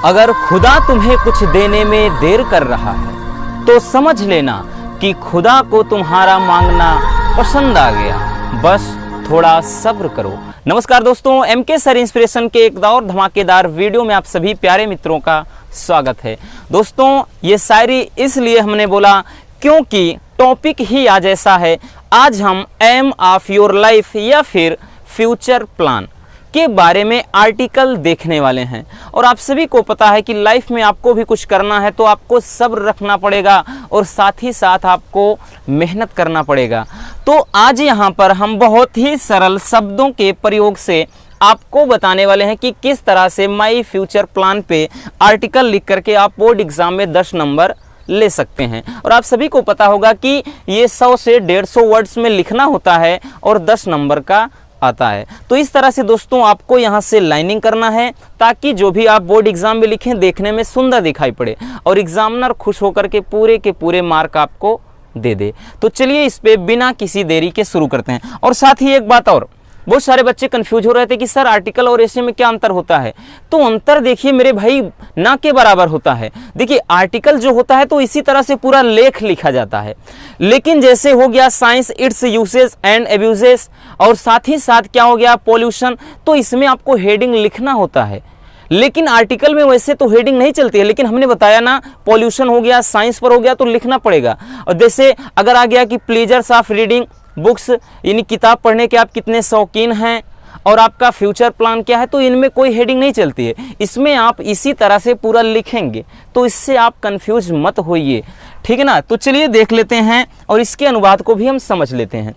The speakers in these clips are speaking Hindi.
अगर खुदा तुम्हें कुछ देने में देर कर रहा है तो समझ लेना कि खुदा को तुम्हारा मांगना पसंद आ गया, बस थोड़ा सब्र करो। नमस्कार दोस्तों, एमके सर इंस्पिरेशन के एक और धमाकेदार वीडियो में आप सभी प्यारे मित्रों का स्वागत है। दोस्तों, ये शायरी इसलिए हमने बोला क्योंकि टॉपिक ही आज ऐसा है। आज हम एम ऑफ योर लाइफ या फिर फ्यूचर प्लान के बारे में आर्टिकल देखने वाले हैं। और आप सभी को पता है कि लाइफ में आपको भी कुछ करना है तो आपको सब्र रखना पड़ेगा और साथ ही साथ आपको मेहनत करना पड़ेगा। तो आज यहाँ पर हम बहुत ही सरल शब्दों के प्रयोग से आपको बताने वाले हैं कि किस तरह से माई फ्यूचर प्लान पे आर्टिकल लिख करके आप बोर्ड एग्जाम में 10 नंबर ले सकते हैं। और आप सभी को पता होगा कि ये 100 से 150 वर्ड्स में लिखना होता है और 10 नंबर का आता है। तो इस तरह से दोस्तों आपको यहाँ से लाइनिंग करना है ताकि जो भी आप बोर्ड एग्जाम में लिखें देखने में सुंदर दिखाई पड़े और एग्जामिनर खुश होकर के पूरे मार्क आपको दे दे। तो चलिए इस पे बिना किसी देरी के शुरू करते हैं। और साथ ही एक बात और, बहुत सारे बच्चे कंफ्यूज हो रहे थे कि सर आर्टिकल और एसे में क्या अंतर होता है। तो अंतर देखिए मेरे भाई, ना के बराबर होता है। देखिए आर्टिकल जो होता है तो इसी तरह से पूरा लेख लिखा जाता है, लेकिन जैसे हो गया science, it's uses and abuses, और साथ ही साथ क्या हो गया पॉल्यूशन, तो इसमें आपको हेडिंग लिखना होता है। लेकिन आर्टिकल में वैसे तो हेडिंग नहीं चलती है, लेकिन हमने बताया ना पॉल्यूशन हो गया, साइंस पर हो गया तो लिखना पड़ेगा। और जैसे अगर आ गया कि प्लेजर्स ऑफ रीडिंग बुक्स, यानी किताब पढ़ने के आप कितने शौकीन हैं और आपका फ्यूचर प्लान क्या है, तो इनमें कोई हेडिंग नहीं चलती है। इसमें आप इसी तरह से पूरा लिखेंगे, तो इससे आप कंफ्यूज मत होइए, ठीक है ना। तो चलिए देख लेते हैं और इसके अनुवाद को भी हम समझ लेते हैं।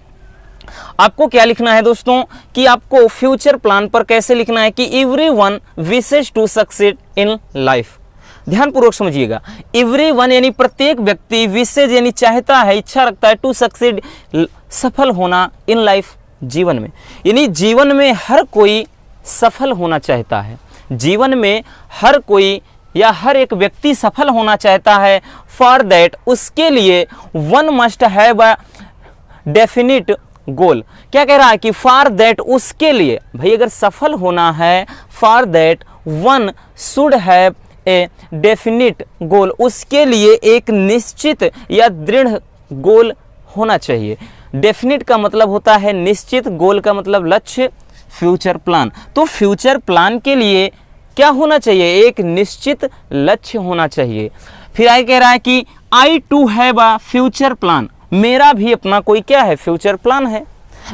आपको क्या लिखना है दोस्तों कि आपको फ्यूचर प्लान पर कैसे लिखना है कि everyone wishes to succeed in life. ध्यानपूर्वक समझिएगा, एवरीवन यानी प्रत्येक व्यक्ति, विशेष यानी चाहता है, इच्छा रखता है, टू सक्सीड सफल होना इन लाइफ जीवन में, यानी जीवन में हर कोई सफल होना चाहता है। जीवन में हर कोई या हर एक व्यक्ति सफल होना चाहता है। फॉर दैट, उसके लिए one must have a definite goal. क्या कह रहा है कि फॉर दैट, उसके लिए, भाई अगर सफल होना है, for that one should have a definite goal, उसके लिए एक निश्चित या दृढ़ गोल होना चाहिए। डेफिनिट का मतलब होता है निश्चित, गोल का मतलब लक्ष्य, फ्यूचर प्लान। तो फ्यूचर प्लान के लिए क्या होना चाहिए, एक निश्चित लक्ष्य होना चाहिए। फिर आगे कह रहा है कि I to have a future plan, मेरा भी अपना कोई क्या है, फ्यूचर प्लान है।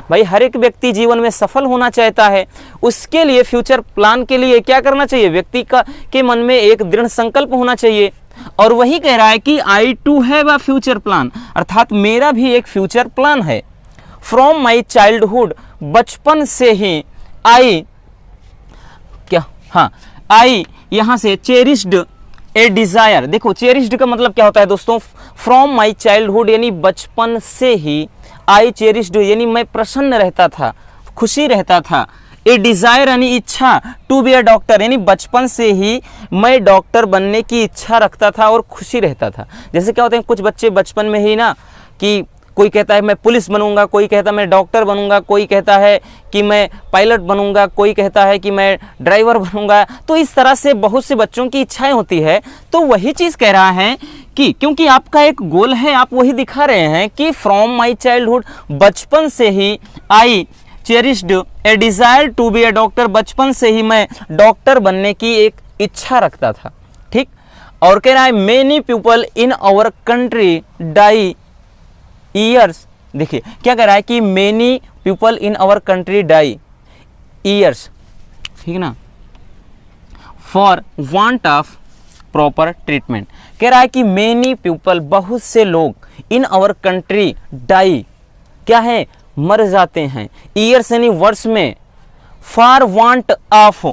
भाई हर एक व्यक्ति जीवन में सफल होना चाहता है, उसके लिए फ्यूचर प्लान के लिए क्या करना चाहिए, व्यक्ति के मन में एक दृढ़ संकल्प होना चाहिए। और वही कह रहा है कि I to have a future plan, अर्थात मेरा भी एक फ्यूचर प्लान है। फ्रॉम माई चाइल्डहुड, बचपन से ही आई यहाँ से चेरिश्ड ए डिजायर। देखो चेरिश्ड का मतलब क्या होता है दोस्तों, फ्रॉम माई चाइल्डहुड यानी बचपन से ही, आई चेरिश्ड यानी मैं प्रसन्न रहता था, खुशी रहता था। ए डिजायर यानी इच्छा, टू बी अ डॉक्टर यानी बचपन से ही मैं डॉक्टर बनने की इच्छा रखता था और खुशी रहता था। जैसे क्या होते हैं कुछ बच्चे बचपन में ही ना, कि कोई कहता है मैं पुलिस बनूंगा, कोई कहता है मैं डॉक्टर बनूंगा, कोई कहता है कि मैं पायलट बनूंगा, कोई कहता है कि मैं ड्राइवर बनूंगा। तो इस तरह से बहुत से बच्चों की इच्छाएं होती है। तो वही चीज़ कह रहा है कि क्योंकि आपका एक गोल है, आप वही दिखा रहे हैं कि फ्रॉम माई चाइल्डहुड, बचपन से ही, I cherished a desire to be a doctor, बचपन से ही मैं डॉक्टर बनने की एक इच्छा रखता था, ठीक। और कह रहा है many people in our country die years. देखिए क्या कह रहा है कि many people in our country die years, ठीक है ना, for want of proper treatment. कह रहा है कि मेनी पीपल, बहुत से लोग, इन आवर कंट्री डाई, क्या है, मर जाते हैं, ईयर्स यानी वर्ष में, for want of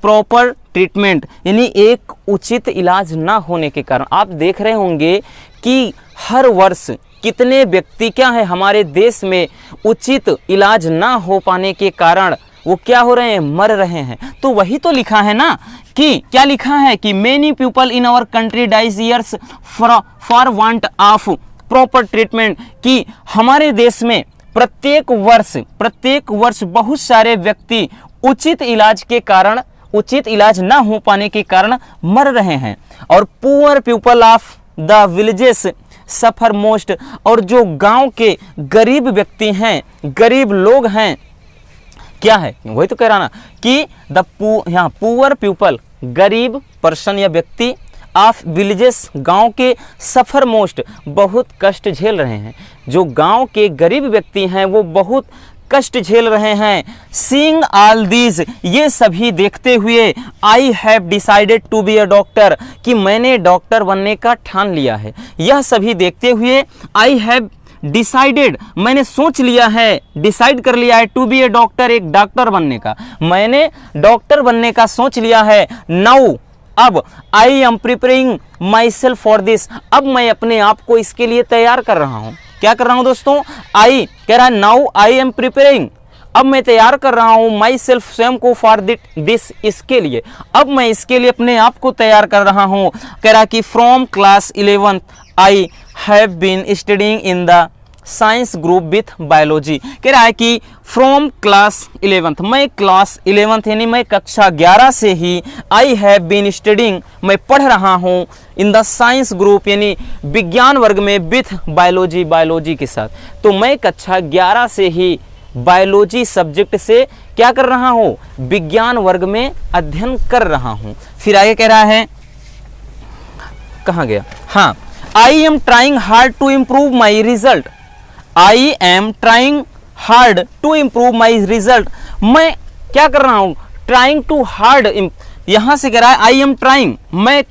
proper treatment यानी एक उचित इलाज ना होने के कारण। आप देख रहे होंगे कि हर वर्ष कितने व्यक्ति क्या है हमारे देश में उचित इलाज ना हो पाने के कारण वो क्या हो रहे हैं, मर रहे हैं। तो वही तो लिखा है ना कि क्या लिखा है कि many people in our country dies years for want of proper treatment, कि हमारे देश में प्रत्येक वर्ष बहुत सारे व्यक्ति उचित इलाज के कारण उचित इलाज ना हो पाने के कारण मर रहे हैं। और poor people of the villages suffer most, और जो गांव के गरीब व्यक्ति हैं, गरीब लोग हैं, क्या है वही तो कह रहा ना कि यहाँ पुअर पीपल गरीब पर्सन या व्यक्ति ऑफ विलेजेस गांव के सफर मोस्ट बहुत कष्ट झेल रहे हैं। जो गांव के गरीब व्यक्ति हैं वो बहुत कष्ट झेल रहे हैं। सीइंग ऑल दीज, ये सभी देखते हुए, I have decided to be a doctor, कि मैंने डॉक्टर बनने का ठान लिया है। यह सभी देखते हुए आई हैव डिसाइडेड, मैंने सोच लिया है, डिसाइड कर लिया है, टू बी ए डॉक्टर, एक डॉक्टर बनने का, मैंने डॉक्टर बनने का सोच लिया है। नाउ, अब I am preparing my self for this, अब मैं अपने आप को इसके लिए तैयार कर रहा हूं। क्या कर रहा हूं दोस्तों? आई कह रहा है नाउ आई एम प्रिपेयरिंग, अब मैं तैयार कर रहा हूं माई सेल्फ, स्वयं को, फॉर दिस, इसके लिए, अब मैं इसके लिए अपने आप को तैयार कर रहा हूं। कह रहा कि from class 11th I have been studying in the science group with biology. कह रहा है कि फ्रॉम क्लास 11th, मैं क्लास 11th यानी मैं कक्षा 11 से ही, आई हैव बीन स्टडिंग, मैं पढ़ रहा हूँ, इन द साइंस ग्रुप यानी विज्ञान वर्ग में, विथ बायोलॉजी, बायोलॉजी के साथ। तो मैं कक्षा 11 से ही बायोलॉजी सब्जेक्ट से क्या कर रहा हूँ? विज्ञान वर्ग में अध्ययन कर रहा हूँ। फिर आगे कह रहा है, कहाँ गया? हाँ, I am trying hard to improve my result, I am trying hard to improve my result, मैं क्या कर रहा हूं? ट्राइंग टू हार्ड, यहां से कह रहा है आई एम ट्राइंग, मैं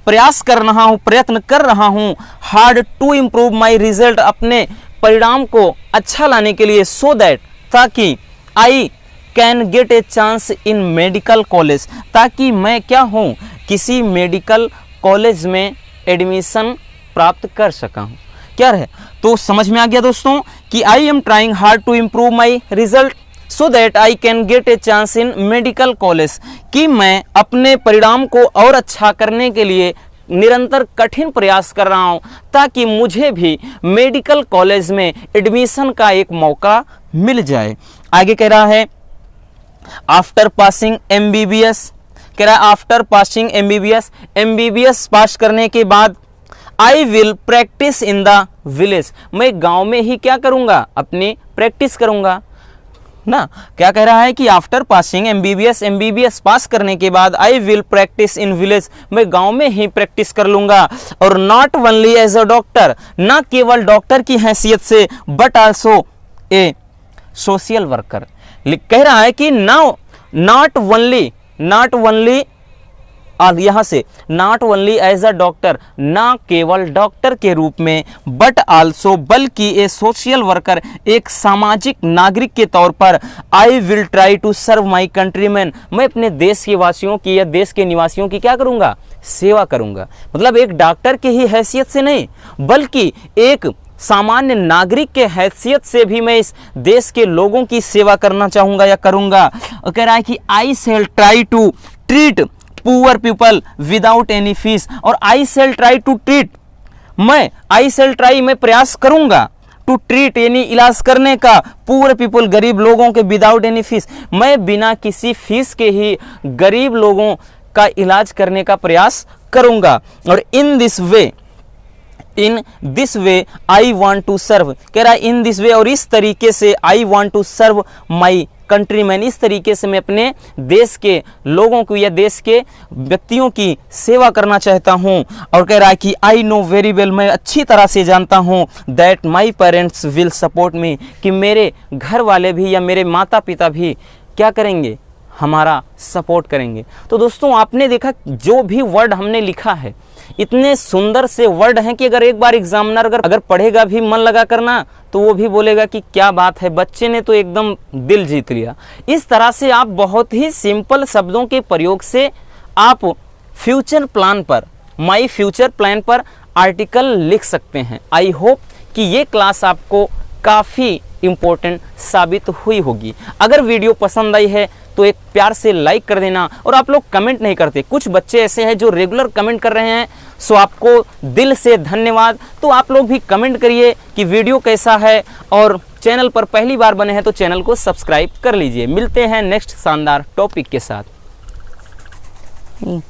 प्रयास कर रहा हूं, प्रयत्न कर रहा हूं, hard to improve my result, अपने परिणाम को अच्छा लाने के लिए, सो दैट, ताकि आई can get a chance in medical college, ताकि मैं क्या हूं? किसी मेडिकल कॉलेज में एडमिशन प्राप्त कर सका हूं। क्या है? तो समझ में आ गया दोस्तों कि I am trying hard to improve my result so that I can get a chance in medical college, कि मैं अपने परिणाम को और अच्छा करने के लिए निरंतर कठिन प्रयास कर रहा हूं, ताकि मुझे भी मेडिकल कॉलेज में एडमिशन का एक मौका मिल जाए। आगे कह रहा है आफ्टर पासिंग MBBS, कह रहा है आफ्टर पासिंग MBBS पास करने के बाद I will practice in the village, मैं गांव में ही क्या करूंगा? अपनी प्रैक्टिस करूंगा ना। क्या कह रहा है कि आफ्टर पासिंग MBBS पास करने के बाद I will practice in village, मैं गांव में ही प्रैक्टिस कर लूंगा। और not only as a doctor, ना केवल डॉक्टर की हैसियत से, but also a social worker. कह रहा है कि नाउ नॉट ओनली यहाँ से not only as a doctor, ना केवल डॉक्टर के रूप में, बट आल्सो, बल्कि ए सोशल वर्कर, एक सामाजिक नागरिक के तौर पर, I will try to serve my countryman, मैं अपने देश के वासियों की या देश के निवासियों की क्या करूंगा? सेवा करूंगा। मतलब एक डॉक्टर की ही हैसियत से नहीं, बल्कि एक सामान्य नागरिक के हैसियत से भी मैं इस देश के लोगों की सेवा करना चाहूंगा या करूंगा। और कह रहा है कि I shall try to treat poor people without any fees, और I shall try to treat, मैं प्रयास करूंगा, टू ट्रीट यानी इलाज करने का, पुअर पीपल गरीब लोगों के, विदाउट एनी फीस, मैं बिना किसी फीस के ही गरीब लोगों का इलाज करने का प्रयास करूंगा। और in this way I want to serve, कह रहा है इन दिस वे, और इस तरीके से, I want to serve my countryman, इस तरीके से मैं अपने देश के लोगों को या देश के व्यक्तियों की सेवा करना चाहता हूं। और कह रहा है कि आई नो वेरी वेल, मैं अच्छी तरह से जानता हूं, that my parents will support me, कि मेरे घर वाले भी या मेरे माता पिता भी क्या करेंगे? हमारा सपोर्ट करेंगे। तो दोस्तों आपने देखा जो भी वर्ड हमने लिखा है, इतने सुंदर से वर्ड हैं कि अगर एक बार एग्जामिनर अगर पढ़ेगा भी मन लगा करना, तो वो भी बोलेगा कि क्या बात है, बच्चे ने तो एकदम दिल जीत लिया। इस तरह से आप बहुत ही सिंपल शब्दों के प्रयोग से आप फ्यूचर प्लान पर, माई फ्यूचर प्लान पर आर्टिकल लिख सकते हैं। आई होप कि ये क्लास आपको काफ़ी इम्पोर्टेंट साबित हुई होगी। अगर वीडियो पसंद आई है तो एक प्यार से लाइक कर देना। और आप लोग कमेंट नहीं करते, कुछ बच्चे ऐसे हैं जो रेगुलर कमेंट कर रहे हैं, सो आपको दिल से धन्यवाद। तो आप लोग भी कमेंट करिए कि वीडियो कैसा है, और चैनल पर पहली बार बने हैं तो चैनल को सब्सक्राइब कर लीजिए। मिलते हैं नेक्स्ट शानदार टॉपिक के साथ। नहीं।